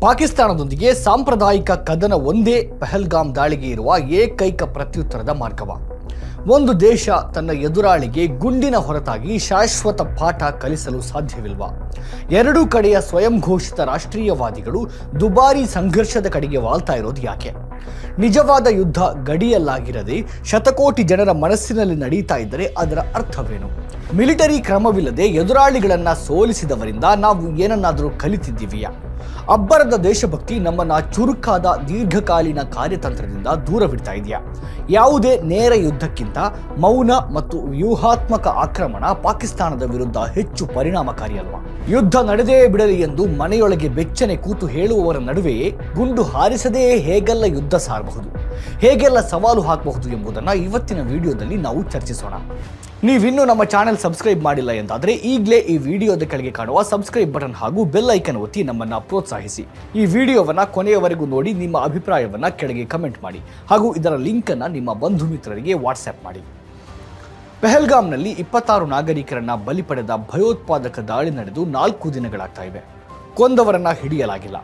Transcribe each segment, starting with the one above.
ಪಾಕಿಸ್ತಾನದೊಂದಿಗೆ ಸಾಂಪ್ರದಾಯಿಕ ಕದನ ಒಂದೇ ಪಹಲ್ಗಾಮ್ ದಾಳಿಗೆ ಇರುವ ಏಕೈಕ ಪ್ರತ್ಯುತ್ತರದ ಮಾರ್ಗವ. ಒಂದು ದೇಶ ತನ್ನ ಎದುರಾಳಿಗೆ ಗುಂಡಿನ ಹೊರತಾಗಿ ಶಾಶ್ವತ ಪಾಠ ಕಲಿಸಲು ಸಾಧ್ಯವಿಲ್ವಾ? ಎರಡೂ ಕಡೆಯ ಸ್ವಯಂ ಘೋಷಿತ ರಾಷ್ಟ್ರೀಯವಾದಿಗಳು ದುಬಾರಿ ಸಂಘರ್ಷದ ಕಡೆಗೆ ವಾಲ್ತಾ ಇರೋದು ಯಾಕೆ? ನಿಜವಾದ ಯುದ್ಧ ಗಡಿಯಲ್ಲಾಗಿರದೆ ಶತಕೋಟಿ ಜನರ ಮನಸ್ಸಿನಲ್ಲಿ ನಡೀತಾ ಇದ್ದರೆ ಅದರ ಅರ್ಥವೇನು? ಮಿಲಿಟರಿ ಕ್ರಮವಿಲ್ಲದೆ ಎದುರಾಳಿಗಳನ್ನ ಸೋಲಿಸಿದವರಿಂದ ನಾವು ಏನನ್ನಾದರೂ ಕಲಿತಿದ್ದೀವಿಯಾ? ಅಬ್ಬರದ ದೇಶಭಕ್ತಿ ನಮ್ಮನ್ನ ಚುರುಕಾದ ದೀರ್ಘಕಾಲೀನ ಕಾರ್ಯತಂತ್ರದಿಂದ ದೂರವಿಡ್ತಾ ಇದೆಯಾ? ಯಾವುದೇ ನೇರ ಯುದ್ಧಕ್ಕಿಂತ ಮೌನ ಮತ್ತು ವ್ಯೂಹಾತ್ಮಕ ಆಕ್ರಮಣ ಪಾಕಿಸ್ತಾನದ ವಿರುದ್ಧ ಹೆಚ್ಚು ಪರಿಣಾಮಕಾರಿ ಅಲ್ವಾ? ಯುದ್ಧ ನಡೆದೇ ಬಿಡಲಿ ಎಂದು ಮನೆಯೊಳಗೆ ಬೆಚ್ಚನೆ ಕೂತು ಹೇಳುವವರ ನಡುವೆಯೇ ಗುಂಡು ಹಾರಿಸದೇ ಹೇಗೆಲ್ಲ ಯುದ್ಧ ಸಾರಬಹುದು, ಹೇಗೆಲ್ಲ ಸವಾಲು ಹಾಕಬಹುದು ಎಂಬುದನ್ನು ಇವತ್ತಿನ ವಿಡಿಯೋದಲ್ಲಿ ನಾವು ಚರ್ಚಿಸೋಣ. ನೀವಿನ್ನೂ ನಮ್ಮ ಚಾನೆಲ್ ಸಬ್ಸ್ಕ್ರೈಬ್ ಮಾಡಿಲ್ಲ ಎಂದಾದರೆ ಈಗಲೇ ಈ ವಿಡಿಯೋದ ಕೆಳಗೆ ಕಾಣುವ ಸಬ್ಸ್ಕ್ರೈಬ್ ಬಟನ್ ಹಾಗೂ ಬೆಲ್ ಐಕನ್ ಒತ್ತಿ ನಮ್ಮನ್ನು ಪ್ರೋತ್ಸಾಹಿಸಿ. ಈ ವಿಡಿಯೋವನ್ನು ಕೊನೆಯವರೆಗೂ ನೋಡಿ ನಿಮ್ಮ ಅಭಿಪ್ರಾಯವನ್ನು ಕೆಳಗೆ ಕಮೆಂಟ್ ಮಾಡಿ ಹಾಗೂ ಇದರ ಲಿಂಕನ್ನು ನಿಮ್ಮ ಬಂಧು ಮಿತ್ರರಿಗೆ ವಾಟ್ಸ್ಆ್ಯಪ್ ಮಾಡಿ. ಪಹಲ್ಗಾಮ್ನಲ್ಲಿ 26 ನಾಗರಿಕರನ್ನ ಬಲಿ ಪಡೆದ ಭಯೋತ್ಪಾದಕ ದಾಳಿ ನಡೆದು 4 ದಿನಗಳಾಗ್ತಾ ಇವೆ. ಕೊಂದವರನ್ನ ಹಿಡಿಯಲಾಗಿಲ್ಲ,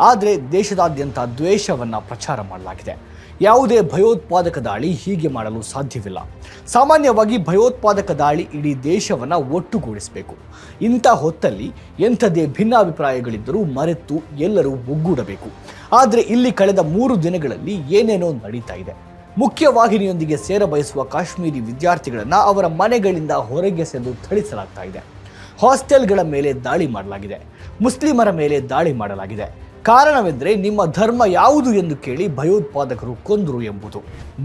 ಆದರೆ ದೇಶದಾದ್ಯಂತ ದ್ವೇಷವನ್ನ ಪ್ರಚಾರ ಮಾಡಲಾಗಿದೆ. ಯಾವುದೇ ಭಯೋತ್ಪಾದಕ ದಾಳಿ ಹೀಗೆ ಮಾಡಲು ಸಾಧ್ಯವಿಲ್ಲ. ಸಾಮಾನ್ಯವಾಗಿ ಭಯೋತ್ಪಾದಕ ದಾಳಿ ಇಡೀ ದೇಶವನ್ನು ಒಟ್ಟುಗೂಡಿಸಬೇಕು. ಇಂಥ ಹೊತ್ತಲ್ಲಿ ಎಂಥದೇ ಭಿನ್ನಾಭಿಪ್ರಾಯಗಳಿದ್ದರೂ ಮರೆತು ಎಲ್ಲರೂ ಒಗ್ಗೂಡಬೇಕು. ಆದರೆ ಇಲ್ಲಿ ಕಳೆದ 3 ದಿನಗಳಲ್ಲಿ ಏನೇನೋ ನಡೀತಾ ಇದೆ. ಮುಖ್ಯವಾಹಿನಿಯೊಂದಿಗೆ ಸೇರಬಯಸುವ ಕಾಶ್ಮೀರಿ ವಿದ್ಯಾರ್ಥಿಗಳನ್ನು ಅವರ ಮನೆಗಳಿಂದ ಹೊರಗೆಸೆದು ಥಳಿಸಲಾಗ್ತಾ ಇದೆ. ಹಾಸ್ಟೆಲ್ಗಳ ಮೇಲೆ ದಾಳಿ ಮಾಡಲಾಗಿದೆ. ಮುಸ್ಲಿಮರ ಮೇಲೆ ದಾಳಿ ಮಾಡಲಾಗಿದೆ. ಕಾರಣವೆಂದರೆ ನಿಮ್ಮ ಧರ್ಮ ಯಾವುದು ಎಂದು ಕೇಳಿ ಭಯೋತ್ಪಾದಕರು ಕೊಂದರು ಎಂಬುದು.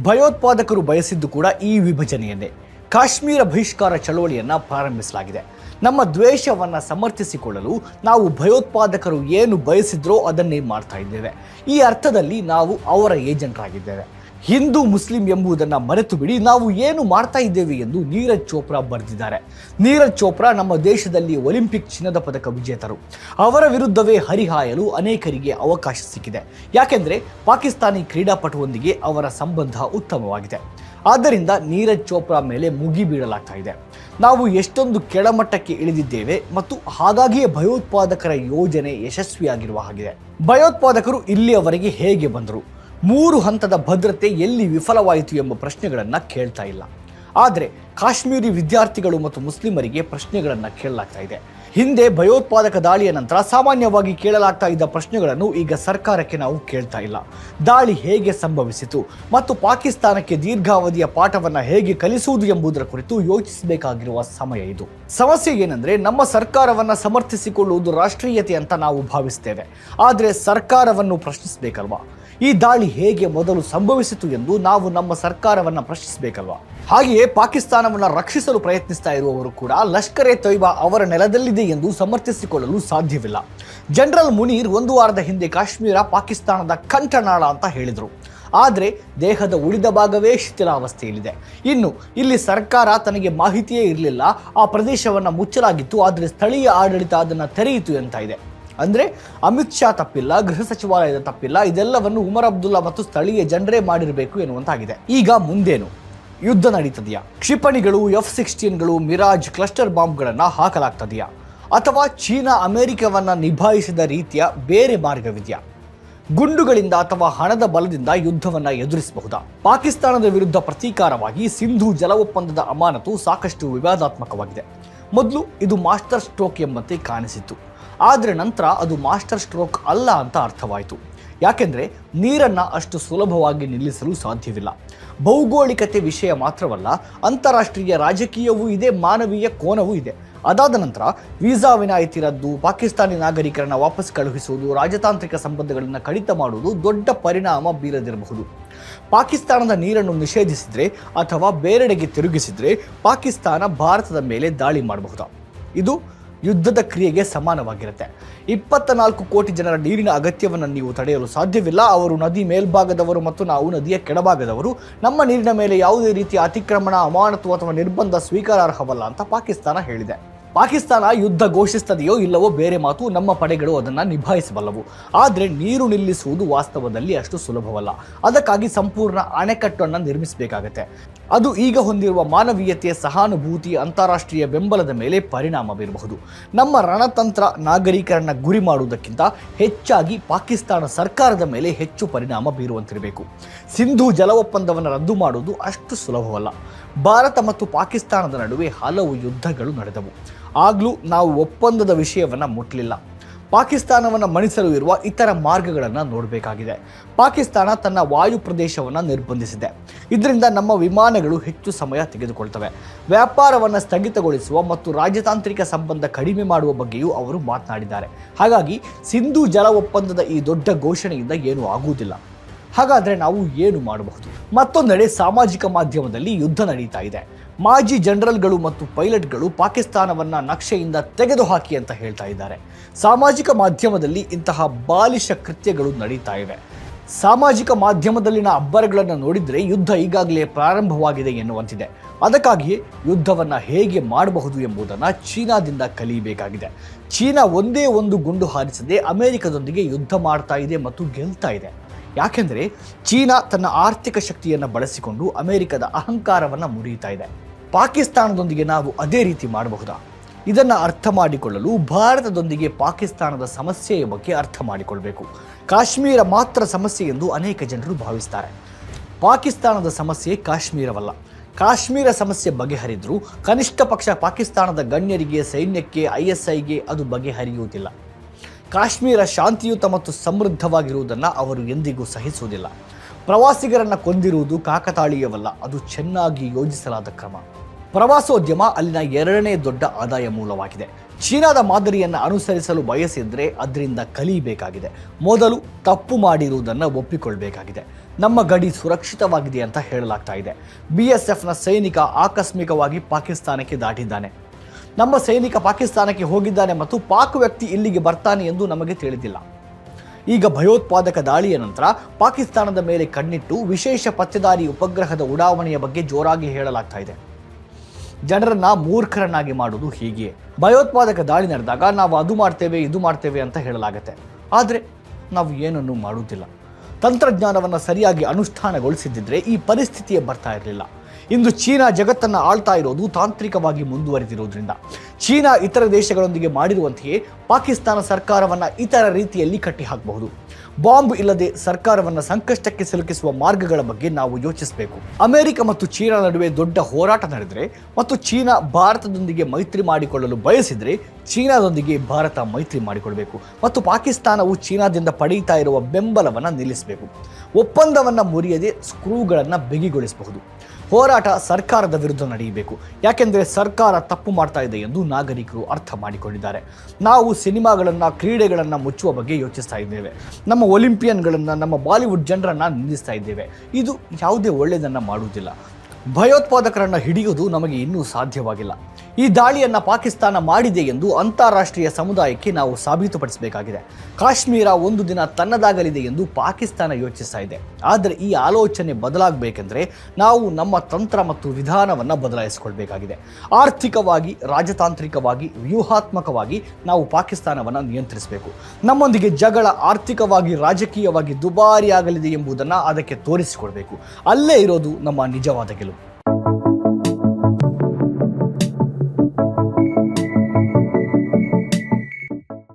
ಭಯೋತ್ಪಾದಕರು ಬಯಸಿದ್ದು ಕೂಡ ಈ ವಿಭಜನೆಯನ್ನೇ. ಕಾಶ್ಮೀರ ಬಹಿಷ್ಕಾರ ಚಳವಳಿಯನ್ನು ಪ್ರಾರಂಭಿಸಲಾಗಿದೆ. ನಮ್ಮ ದ್ವೇಷವನ್ನು ಸಮರ್ಥಿಸಿಕೊಳ್ಳಲು ನಾವು ಭಯೋತ್ಪಾದಕರು ಏನು ಬಯಸಿದ್ರೋ ಅದನ್ನೇ ಮಾಡ್ತಾ ಇದ್ದೇವೆ. ಈ ಅರ್ಥದಲ್ಲಿ ನಾವು ಅವರ ಏಜೆಂಟರಾಗಿದ್ದೇವೆ. ಹಿಂದೂ ಮುಸ್ಲಿಂ ಎಂಬುದನ್ನು ಮರೆತು ಬಿಡಿ, ನಾವು ಏನು ಮಾಡ್ತಾ ಇದ್ದೇವೆ ಎಂದು ನೀರಜ್ ಚೋಪ್ರಾ ಬರೆದಿದ್ದಾರೆ. ನೀರಜ್ ಚೋಪ್ರಾ ನಮ್ಮ ದೇಶದಲ್ಲಿ ಒಲಿಂಪಿಕ್ ಚಿನ್ನದ ಪದಕ ವಿಜೇತರು. ಅವರ ವಿರುದ್ಧವೇ ಹರಿಹಾಯಲು ಅನೇಕರಿಗೆ ಅವಕಾಶ ಸಿಕ್ಕಿದೆ. ಯಾಕೆಂದರೆ ಪಾಕಿಸ್ತಾನಿ ಕ್ರೀಡಾಪಟುವೊಂದಿಗೆ ಅವರ ಸಂಬಂಧ ಉತ್ತಮವಾಗಿದೆ. ಆದ್ದರಿಂದ ನೀರಜ್ ಚೋಪ್ರಾ ಮೇಲೆ ಮುಗಿಬೀಳಲಾಗ್ತಾ ಇದೆ. ನಾವು ಎಷ್ಟೊಂದು ಕೆಳಮಟ್ಟಕ್ಕೆ ಇಳಿದಿದ್ದೇವೆ ಮತ್ತು ಹಾಗಾಗಿಯೇ ಭಯೋತ್ಪಾದಕರ ಯೋಜನೆ ಯಶಸ್ವಿಯಾಗಿರುವ ಹಾಗಿದೆ. ಭಯೋತ್ಪಾದಕರು ಇಲ್ಲಿಯವರೆಗೆ ಹೇಗೆ ಬಂದರು? 3 ಹಂತದ ಭದ್ರತೆ ಎಲ್ಲಿ ವಿಫಲವಾಯಿತು ಎಂಬ ಪ್ರಶ್ನೆಗಳನ್ನು ಕೇಳ್ತಾ ಇಲ್ಲ. ಆದರೆ ಕಾಶ್ಮೀರಿ ವಿದ್ಯಾರ್ಥಿಗಳು ಮತ್ತು ಮುಸ್ಲಿಮರಿಗೆ ಪ್ರಶ್ನೆಗಳನ್ನು ಕೇಳಲಾಗ್ತಾ ಇದೆ. ಹಿಂದೆ ಭಯೋತ್ಪಾದಕ ದಾಳಿಯ ನಂತರ ಸಾಮಾನ್ಯವಾಗಿ ಕೇಳಲಾಗ್ತಾ ಇದ್ದ ಪ್ರಶ್ನೆಗಳನ್ನು ಈಗ ಸರ್ಕಾರಕ್ಕೆ ನಾವು ಕೇಳ್ತಾ ಇಲ್ಲ. ದಾಳಿ ಹೇಗೆ ಸಂಭವಿಸಿತು ಮತ್ತು ಪಾಕಿಸ್ತಾನಕ್ಕೆ ದೀರ್ಘಾವಧಿಯ ಪಾಠವನ್ನು ಹೇಗೆ ಕಲಿಸುವುದು ಎಂಬುದರ ಕುರಿತು ಯೋಚಿಸಬೇಕಾಗಿರುವ ಸಮಯ ಇದು. ಸಮಸ್ಯೆ ಏನಂದ್ರೆ, ನಮ್ಮ ಸರ್ಕಾರವನ್ನು ಸಮರ್ಥಿಸಿಕೊಳ್ಳುವುದು ರಾಷ್ಟ್ರೀಯತೆ ಅಂತ ನಾವು ಭಾವಿಸ್ತೇವೆ. ಆದರೆ ಸರ್ಕಾರವನ್ನು ಪ್ರಶ್ನಿಸಬೇಕಲ್ವಾ? ಈ ದಾಳಿ ಹೇಗೆ ಮೊದಲು ಸಂಭವಿಸಿತು ಎಂದು ನಾವು ನಮ್ಮ ಸರ್ಕಾರವನ್ನು ಪ್ರಶ್ನಿಸಬೇಕಲ್ವಾ? ಹಾಗೆಯೇ ಪಾಕಿಸ್ತಾನವನ್ನು ರಕ್ಷಿಸಲು ಪ್ರಯತ್ನಿಸ್ತಾ ಇರುವವರು ಕೂಡ ಲಷ್ಕರ್ ಎ ತೊಯ್ಬಾ ಅವರ ನೆಲದಲ್ಲಿದೆ ಎಂದು ಸಮರ್ಥಿಸಿಕೊಳ್ಳಲು ಸಾಧ್ಯವಿಲ್ಲ. ಜನರಲ್ ಮುನೀರ್ 1 ವಾರದ ಹಿಂದೆ ಕಾಶ್ಮೀರ ಪಾಕಿಸ್ತಾನದ ಕಂಠನಾಳ ಅಂತ ಹೇಳಿದರು. ಆದರೆ ದೇಹದ ಉಳಿದ ಭಾಗವೇ ಶಿಥಿಲಾವಸ್ಥೆಯಲ್ಲಿದೆ. ಇನ್ನು ಇಲ್ಲಿ ಸರ್ಕಾರ ತನಗೆ ಮಾಹಿತಿಯೇ ಇರಲಿಲ್ಲ, ಆ ಪ್ರದೇಶವನ್ನು ಮುಚ್ಚಲಾಗಿತ್ತು, ಆದರೆ ಸ್ಥಳೀಯ ಆಡಳಿತ ಅದನ್ನು ತೆರೆಯಿತು ಅಂತ ಇದೆ. ಅಂದರೆ ಅಮಿತ್ ಶಾ ತಪ್ಪಿಲ್ಲ, ಗೃಹ ಸಚಿವಾಲಯದ ತಪ್ಪಿಲ್ಲ, ಇದೆಲ್ಲವನ್ನು ಉಮರ್ ಅಬ್ದುಲ್ಲಾ ಮತ್ತು ಸ್ಥಳೀಯ ಜನರೇ ಮಾಡಿರಬೇಕು ಎನ್ನುವಂತಾಗಿದೆ. ಈಗ ಮುಂದೇನು? ಯುದ್ಧ ನಡೀತದೆಯಾ? ಕ್ಷಿಪಣಿಗಳು, F-16ಗಳು, ಮಿರಾಜ್ ಕ್ಲಸ್ಟರ್ ಬಾಂಬ್ಗಳನ್ನು ಹಾಕಲಾಗ್ತದೆಯಾ? ಅಥವಾ ಚೀನಾ ಅಮೆರಿಕವನ್ನು ನಿಭಾಯಿಸಿದ ರೀತಿಯ ಬೇರೆ ಮಾರ್ಗವಿದೆಯಾ? ಗುಂಡುಗಳಿಂದ ಅಥವಾ ಹಣದ ಬಲದಿಂದ ಯುದ್ಧವನ್ನು ಎದುರಿಸಬಹುದಾ? ಪಾಕಿಸ್ತಾನದ ವಿರುದ್ಧ ಪ್ರತೀಕಾರವಾಗಿ ಸಿಂಧೂ ಜಲ ಒಪ್ಪಂದದ ಅಮಾನತು ಸಾಕಷ್ಟು ವಿವಾದಾತ್ಮಕವಾಗಿದೆ. ಮೊದಲು ಇದು ಮಾಸ್ಟರ್ ಸ್ಟ್ರೋಕ್ ಎಂಬಂತೆ ಕಾಣಿಸಿತ್ತು, ಆದರೆ ನಂತರ ಅದು ಮಾಸ್ಟರ್ ಸ್ಟ್ರೋಕ್ ಅಲ್ಲ ಅಂತ ಅರ್ಥವಾಯಿತು. ಯಾಕೆಂದರೆ ನೀರನ್ನು ಅಷ್ಟು ಸುಲಭವಾಗಿ ನಿಲ್ಲಿಸಲು ಸಾಧ್ಯವಿಲ್ಲ. ಭೌಗೋಳಿಕತೆ ವಿಷಯ ಮಾತ್ರವಲ್ಲ, ಅಂತಾರಾಷ್ಟ್ರೀಯ ರಾಜಕೀಯವೂ ಇದೆ, ಮಾನವೀಯ ಕೋನವೂ ಇದೆ. ಅದಾದ ನಂತರ ವೀಸಾ ವಿನಾಯಿತಿ ರದ್ದು, ಪಾಕಿಸ್ತಾನಿ ನಾಗರಿಕರನ್ನು ವಾಪಸ್ ಕಳುಹಿಸುವುದು, ರಾಜತಾಂತ್ರಿಕ ಸಂಬಂಧಗಳನ್ನು ಕಡಿತ ಮಾಡುವುದು ದೊಡ್ಡ ಪರಿಣಾಮ ಬೀರದಿರಬಹುದು. ಪಾಕಿಸ್ತಾನದ ನೀರನ್ನು ನಿಷೇಧಿಸಿದರೆ ಅಥವಾ ಬೇರೆಡೆಗೆ ತಿರುಗಿಸಿದರೆ ಪಾಕಿಸ್ತಾನ ಭಾರತದ ಮೇಲೆ ದಾಳಿ ಮಾಡಬಹುದು. ಇದು ಯುದ್ಧದ ಕ್ರಿಯೆಗೆ ಸಮಾನವಾಗಿರುತ್ತೆ. 24 ಕೋಟಿ ಜನರ ನೀರಿನ ಅಗತ್ಯವನ್ನು ನೀವು ತಡೆಯಲು ಸಾಧ್ಯವಿಲ್ಲ. ಅವರು ನದಿ ಮೇಲ್ಭಾಗದವರು ಮತ್ತು ನಾವು ನದಿಯ ಕೆಳಭಾಗದವರು. ನಮ್ಮ ನೀರಿನ ಮೇಲೆ ಯಾವುದೇ ರೀತಿಯ ಅತಿಕ್ರಮಣ, ಅಮಾನತು ಅಥವಾ ನಿರ್ಬಂಧ ಸ್ವೀಕಾರಾರ್ಹವಲ್ಲ ಅಂತ ಪಾಕಿಸ್ತಾನ ಹೇಳಿದೆ. ಪಾಕಿಸ್ತಾನ ಯುದ್ಧ ಘೋಷಿಸ್ತದೆಯೋ ಇಲ್ಲವೋ ಬೇರೆ ಮಾತು, ನಮ್ಮ ಪಡೆಗಳು ಅದನ್ನು ನಿಭಾಯಿಸಬಲ್ಲವು. ಆದರೆ ನೀರು ನಿಲ್ಲಿಸುವುದು ವಾಸ್ತವದಲ್ಲಿ ಅಷ್ಟು ಸುಲಭವಲ್ಲ. ಅದಕ್ಕಾಗಿ ಸಂಪೂರ್ಣ ಅಣೆಕಟ್ಟನ್ನು ನಿರ್ಮಿಸಬೇಕಾಗತ್ತೆ. ಅದು ಈಗ ಹೊಂದಿರುವ ಮಾನವೀಯತೆ, ಸಹಾನುಭೂತಿ, ಅಂತಾರಾಷ್ಟ್ರೀಯ ಬೆಂಬಲದ ಮೇಲೆ ಪರಿಣಾಮ ಬೀರಬಹುದು. ನಮ್ಮ ರಣತಂತ್ರ ನಾಗರಿಕರನ್ನ ಗುರಿ ಮಾಡುವುದಕ್ಕಿಂತ ಹೆಚ್ಚಾಗಿ ಪಾಕಿಸ್ತಾನ ಸರ್ಕಾರದ ಮೇಲೆ ಹೆಚ್ಚು ಪರಿಣಾಮ ಬೀರುವಂತಿರಬೇಕು. ಸಿಂಧೂ ಜಲ ಒಪ್ಪಂದವನ್ನು ರದ್ದು ಮಾಡುವುದು ಅಷ್ಟು ಸುಲಭವಲ್ಲ. ಭಾರತ ಮತ್ತು ಪಾಕಿಸ್ತಾನದ ನಡುವೆ ಹಲವು ಯುದ್ಧಗಳು ನಡೆದವು. ಆಗಲೂ ನಾವು ಒಪ್ಪಂದದ ವಿಷಯವನ್ನು ಮುಟ್ಟಲಿಲ್ಲ. ಪಾಕಿಸ್ತಾನವನ್ನು ಮಣಿಸಲು ಇರುವ ಇತರ ಮಾರ್ಗಗಳನ್ನು ನೋಡಬೇಕಾಗಿದೆ. ಪಾಕಿಸ್ತಾನ ತನ್ನ ವಾಯು ಪ್ರದೇಶವನ್ನು ನಿರ್ಬಂಧಿಸಿದೆ. ಇದರಿಂದ ನಮ್ಮ ವಿಮಾನಗಳು ಹೆಚ್ಚು ಸಮಯ ತೆಗೆದುಕೊಳ್ತವೆ. ವ್ಯಾಪಾರವನ್ನು ಸ್ಥಗಿತಗೊಳಿಸುವ ಮತ್ತು ರಾಜತಾಂತ್ರಿಕ ಸಂಬಂಧ ಕಡಿಮೆ ಮಾಡುವ ಬಗ್ಗೆಯೂ ಅವರು ಮಾತನಾಡಿದ್ದಾರೆ. ಹಾಗಾಗಿ ಸಿಂಧೂ ಜಲ ಒಪ್ಪಂದದ ಈ ದೊಡ್ಡ ಘೋಷಣೆಯಿಂದ ಏನೂ ಆಗುವುದಿಲ್ಲ. ಹಾಗಾದರೆ ನಾವು ಏನು ಮಾಡಬಹುದು? ಮತ್ತೊಂದೆಡೆ ಸಾಮಾಜಿಕ ಮಾಧ್ಯಮದಲ್ಲಿ ಯುದ್ಧ ನಡೀತಾ ಇದೆ. ಮಾಜಿ ಜನರಲ್ಗಳು ಮತ್ತು ಪೈಲಟ್ಗಳು ಪಾಕಿಸ್ತಾನವನ್ನು ನಕ್ಷೆಯಿಂದ ತೆಗೆದುಹಾಕಿ ಅಂತ ಹೇಳ್ತಾ ಇದ್ದಾರೆ. ಸಾಮಾಜಿಕ ಮಾಧ್ಯಮದಲ್ಲಿ ಇಂತಹ ಬಾಲಿಶ ಕೃತ್ಯಗಳು ನಡೀತಾ ಇವೆ. ಸಾಮಾಜಿಕ ಮಾಧ್ಯಮದಲ್ಲಿನ ಅಬ್ಬರಗಳನ್ನು ನೋಡಿದರೆ ಯುದ್ಧ ಈಗಾಗಲೇ ಪ್ರಾರಂಭವಾಗಿದೆ ಎನ್ನುವಂತಿದೆ. ಅದಕ್ಕಾಗಿಯೇ ಯುದ್ಧವನ್ನು ಹೇಗೆ ಮಾಡಬಹುದು ಎಂಬುದನ್ನು ಚೀನಾದಿಂದ ಕಲಿಯಬೇಕಾಗಿದೆ. ಚೀನಾ ಒಂದೇ ಒಂದು ಗುಂಡು ಹಾರಿಸದೆ ಅಮೆರಿಕದೊಂದಿಗೆ ಯುದ್ಧ ಮಾಡ್ತಾ ಇದೆ ಮತ್ತು ಗೆಲ್ತಾ ಇದೆ. ಯಾಕೆಂದರೆ ಚೀನಾ ತನ್ನ ಆರ್ಥಿಕ ಶಕ್ತಿಯನ್ನು ಬಳಸಿಕೊಂಡು ಅಮೆರಿಕದ ಅಹಂಕಾರವನ್ನು ಮುರಿಯುತ್ತಾ ಇದೆ. ಪಾಕಿಸ್ತಾನದೊಂದಿಗೆ ನಾವು ಅದೇ ರೀತಿ ಮಾಡಬಹುದಾ? ಇದನ್ನು ಅರ್ಥ ಮಾಡಿಕೊಳ್ಳಲು ಭಾರತದೊಂದಿಗೆ ಪಾಕಿಸ್ತಾನದ ಸಮಸ್ಯೆಯ ಬಗ್ಗೆ ಅರ್ಥ ಮಾಡಿಕೊಳ್ಬೇಕು. ಕಾಶ್ಮೀರ ಮಾತ್ರ ಸಮಸ್ಯೆ ಎಂದು ಅನೇಕ ಜನರು ಭಾವಿಸ್ತಾರೆ. ಪಾಕಿಸ್ತಾನದ ಸಮಸ್ಯೆ ಕಾಶ್ಮೀರವಲ್ಲ. ಕಾಶ್ಮೀರ ಸಮಸ್ಯೆ ಬಗೆಹರಿದರೂ ಕನಿಷ್ಠ ಪಕ್ಷ ಪಾಕಿಸ್ತಾನದ ಗಣ್ಯರಿಗೆ, ಸೈನ್ಯಕ್ಕೆ, ISIಗೆ ಅದು ಬಗೆಹರಿಯುವುದಿಲ್ಲ. ಕಾಶ್ಮೀರ ಶಾಂತಿಯುತ ಮತ್ತು ಸಮೃದ್ಧವಾಗಿರುವುದನ್ನು ಅವರು ಎಂದಿಗೂ ಸಹಿಸುವುದಿಲ್ಲ. ಪ್ರವಾಸಿಗರನ್ನು ಕೊಂದಿರುವುದು ಕಾಕತಾಳೀಯವಲ್ಲ, ಅದು ಚೆನ್ನಾಗಿ ಯೋಜಿಸಲಾದ ಕ್ರಮ. ಪ್ರವಾಸೋದ್ಯಮ ಅಲ್ಲಿನ ಎರಡನೇ ದೊಡ್ಡ ಆದಾಯ ಮೂಲವಾಗಿದೆ. ಚೀನಾದ ಮಾದರಿಯನ್ನು ಅನುಸರಿಸಲು ಬಯಸಿದ್ರೆ ಅದರಿಂದ ಕಲಿಯಬೇಕಾಗಿದೆ. ಮೊದಲು ತಪ್ಪು ಮಾಡಿರುವುದನ್ನು ಒಪ್ಪಿಕೊಳ್ಬೇಕಾಗಿದೆ. ನಮ್ಮ ಗಡಿ ಸುರಕ್ಷಿತವಾಗಿದೆ ಅಂತ ಹೇಳಲಾಗ್ತಾ ಇದೆ. BSFನ ಸೈನಿಕ ಆಕಸ್ಮಿಕವಾಗಿ ಪಾಕಿಸ್ತಾನಕ್ಕೆ ದಾಟಿದ್ದಾನೆ. ನಮ್ಮ ಸೈನಿಕ ಪಾಕಿಸ್ತಾನಕ್ಕೆ ಹೋಗಿದ್ದಾನೆ ಮತ್ತು ಪಾಕ್ ವ್ಯಕ್ತಿ ಇಲ್ಲಿಗೆ ಬರ್ತಾನೆ ಎಂದು ನಮಗೆ ತಿಳಿದಿಲ್ಲ. ಈಗ ಭಯೋತ್ಪಾದಕ ದಾಳಿಯ ನಂತರ ಪಾಕಿಸ್ತಾನದ ಮೇಲೆ ಕಣ್ಣಿಟ್ಟು ವಿಶೇಷ ಪತ್ತೆದಾರಿ ಉಪಗ್ರಹದ ಉಡಾವಣೆಯ ಬಗ್ಗೆ ಜೋರಾಗಿ ಹೇಳಲಾಗ್ತಾ ಇದೆ. ಜನರನ್ನ ಮೂರ್ಖರನ್ನಾಗಿ ಮಾಡುವುದು ಹೀಗೆ. ಭಯೋತ್ಪಾದಕ ದಾಳಿ ನಡೆದಾಗ ನಾವು ಅದು ಮಾಡ್ತೇವೆ, ಇದು ಮಾಡ್ತೇವೆ ಅಂತ ಹೇಳಲಾಗುತ್ತೆ. ಆದರೆ ನಾವು ಏನನ್ನೂ ಮಾಡುವುದಿಲ್ಲ. ತಂತ್ರಜ್ಞಾನವನ್ನು ಸರಿಯಾಗಿ ಅನುಷ್ಠಾನಗೊಳಿಸಿದ್ದಿದ್ರೆ ಈ ಪರಿಸ್ಥಿತಿಯೇ ಬರ್ತಾ ಇರಲಿಲ್ಲ. ಇಂದು ಚೀನಾ ಜಗತ್ತನ್ನು ಆಳ್ತಾ ಇರೋದು ತಾಂತ್ರಿಕವಾಗಿ ಮುಂದುವರೆದಿರುವುದರಿಂದ. ಚೀನಾ ಇತರ ದೇಶಗಳೊಂದಿಗೆ ಮಾಡಿರುವಂತೆಯೇ ಪಾಕಿಸ್ತಾನ ಸರ್ಕಾರವನ್ನು ಇತರ ರೀತಿಯಲ್ಲಿ ಕಟ್ಟಿಹಾಕಬಹುದು. ಬಾಂಬ್ ಇಲ್ಲದೆ ಸರ್ಕಾರವನ್ನು ಸಂಕಷ್ಟಕ್ಕೆ ಸಿಲುಕಿಸುವ ಮಾರ್ಗಗಳ ಬಗ್ಗೆ ನಾವು ಯೋಚಿಸಬೇಕು. ಅಮೆರಿಕ ಮತ್ತು ಚೀನಾ ನಡುವೆ ದೊಡ್ಡ ಹೋರಾಟ ನಡೆದರೆ ಮತ್ತು ಚೀನಾ ಭಾರತದೊಂದಿಗೆ ಮೈತ್ರಿ ಮಾಡಿಕೊಳ್ಳಲು ಬಯಸಿದರೆ ಚೀನಾದೊಂದಿಗೆ ಭಾರತ ಮೈತ್ರಿ ಮಾಡಿಕೊಳ್ಬೇಕು ಮತ್ತು ಪಾಕಿಸ್ತಾನವು ಚೀನಾದಿಂದ ಪಡೆಯುತ್ತಾ ಇರುವ ಬೆಂಬಲವನ್ನು ನಿಲ್ಲಿಸಬೇಕು. ಒಪ್ಪಂದವನ್ನು ಮುರಿಯದೆ ಸ್ಕ್ರೂಗಳನ್ನು ಬಿಗಿಗೊಳಿಸಬಹುದು. ಹೋರಾಟ ಸರ್ಕಾರದ ವಿರುದ್ಧ ನಡೆಯಬೇಕು. ಯಾಕೆಂದರೆ ಸರ್ಕಾರ ತಪ್ಪು ಮಾಡ್ತಾ ಇದೆ ಎಂದು ನಾಗರಿಕರು ಅರ್ಥ ಮಾಡಿಕೊಂಡಿದ್ದಾರೆ. ನಾವು ಸಿನಿಮಾಗಳನ್ನು, ಕ್ರೀಡೆಗಳನ್ನು ಮುಚ್ಚುವ ಬಗ್ಗೆ ಯೋಚಿಸ್ತಾ ಇದ್ದೇವೆ. ನಮ್ಮ ಒಲಿಂಪಿಯನ್ಗಳನ್ನು, ನಮ್ಮ ಬಾಲಿವುಡ್ ಜನರನ್ನು ನಿಲ್ಲಿಸ್ತಾ ಇದ್ದೇವೆ. ಇದು ಯಾವುದೇ ಒಳ್ಳೆಯದನ್ನು ಮಾಡುವುದಿಲ್ಲ. ಭಯೋತ್ಪಾದಕರನ್ನು ಹಿಡಿಯುವುದು ನಮಗೆ ಇನ್ನೂ ಸಾಧ್ಯವಾಗಿಲ್ಲ. ಈ ದಾಳಿಯನ್ನು ಪಾಕಿಸ್ತಾನ ಮಾಡಿದೆ ಎಂದು ಅಂತಾರಾಷ್ಟ್ರೀಯ ಸಮುದಾಯಕ್ಕೆ ನಾವು ಸಾಬೀತುಪಡಿಸಬೇಕಾಗಿದೆ. ಕಾಶ್ಮೀರ ಒಂದು ದಿನ ತನ್ನದಾಗಲಿದೆ ಎಂದು ಪಾಕಿಸ್ತಾನ ಯೋಚಿಸ್ತಾ ಇದೆ. ಆದರೆ ಈ ಆಲೋಚನೆ ಬದಲಾಗಬೇಕೆಂದರೆ ನಾವು ನಮ್ಮ ತಂತ್ರ ಮತ್ತು ವಿಧಾನವನ್ನು ಬದಲಾಯಿಸಿಕೊಳ್ಬೇಕಾಗಿದೆ. ಆರ್ಥಿಕವಾಗಿ, ರಾಜತಾಂತ್ರಿಕವಾಗಿ, ವ್ಯೂಹಾತ್ಮಕವಾಗಿ ನಾವು ಪಾಕಿಸ್ತಾನವನ್ನು ನಿಯಂತ್ರಿಸಬೇಕು. ನಮ್ಮೊಂದಿಗೆ ಜಗಳ ಆರ್ಥಿಕವಾಗಿ, ರಾಜಕೀಯವಾಗಿ ದುಬಾರಿಯಾಗಲಿದೆ ಎಂಬುದನ್ನು ಅದಕ್ಕೆ ತೋರಿಸಿಕೊಡಬೇಕು. ಅಲ್ಲೇ ಇರೋದು ನಮ್ಮ ನಿಜವಾದ ಗೆಲುವು.